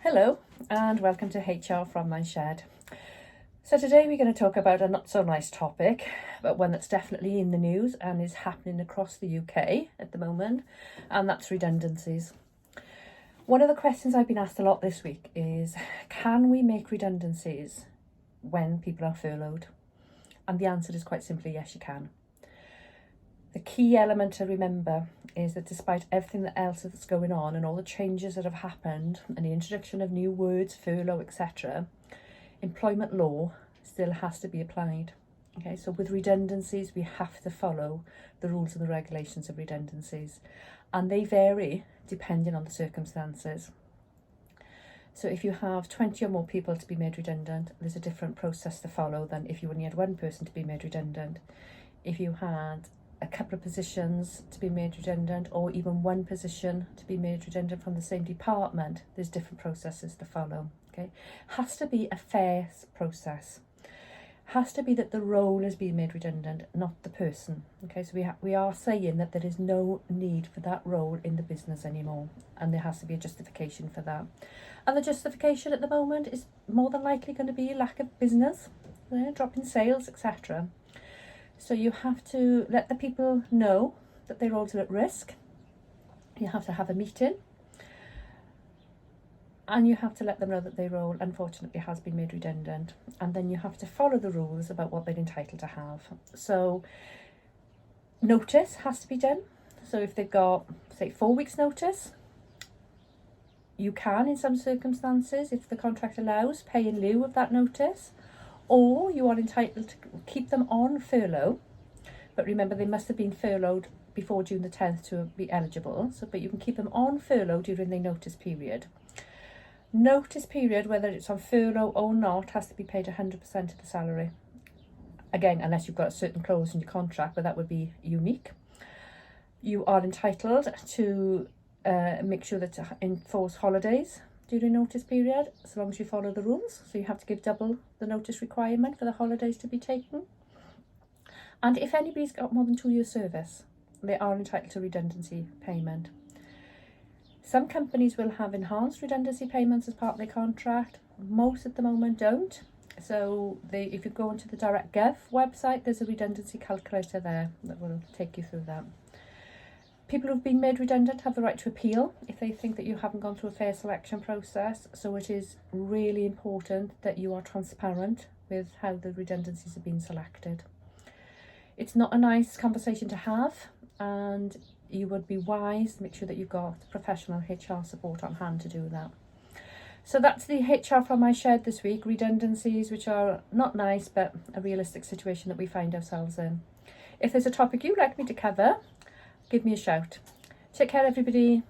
Hello and welcome to HR from my shed. So today we're going to talk about a not so nice topic, but one that's definitely in the news and is happening across the UK at the moment, and that's redundancies. One of the questions I've been asked a lot this week is, can we make redundancies when people are furloughed? And the answer is quite simply, yes, you can. The key element to remember is that despite everything else that's going on and all the changes that have happened and the introduction of new words, furlough, etc., employment law still has to be applied. Okay, so with redundancies, we have to follow the rules and the regulations of redundancies, and they vary depending on the circumstances. So if you have 20 or more people to be made redundant, there's a different process to follow than if you only had one person to be made redundant. If you had a couple of positions to be made redundant, or even one position to be made redundant from the same department, there's different processes to follow. Okay, has to be a fair process. Has to be that the role is being made redundant, not the person. Okay, so we are saying that there is no need for that role in the business anymore, and there has to be a justification for that. And the justification at the moment is more than likely going to be lack of business, drop in sales, etc. So you have to let the people know that their roles are at risk. You have to have a meeting. And you have to let them know that their role, unfortunately, has been made redundant. And then you have to follow the rules about what they're entitled to have. So notice has to be done. So if they've got, say, 4 weeks notice, you can, in some circumstances, if the contract allows, pay in lieu of that notice. Or you are entitled to keep them on furlough, but remember they must have been furloughed before June the 10th to be eligible. But you can keep them on furlough during their notice period. Notice period, whether it's on furlough or not, has to be paid 100% of the salary. Again, unless you've got a certain clause in your contract, but that would be unique. You are entitled to make sure that to enforce holidays during notice period, as long as you follow the rules. So you have to give double the notice requirement for the holidays to be taken. And if anybody's got more than 2 years service, they are entitled to redundancy payment. Some companies will have enhanced redundancy payments as part of their contract. Most at the moment don't. So if you go onto the DirectGov website, there's a redundancy calculator there that will take you through that. People who've been made redundant have the right to appeal if they think that you haven't gone through a fair selection process. So it is really important that you are transparent with how the redundancies have been selected. It's not a nice conversation to have, and you would be wise to make sure that you've got professional HR support on hand to do that. So that's the HR from my shed this week, redundancies, which are not nice, but a realistic situation that we find ourselves in. If there's a topic you'd like me to cover, give me a shout. Take care, everybody.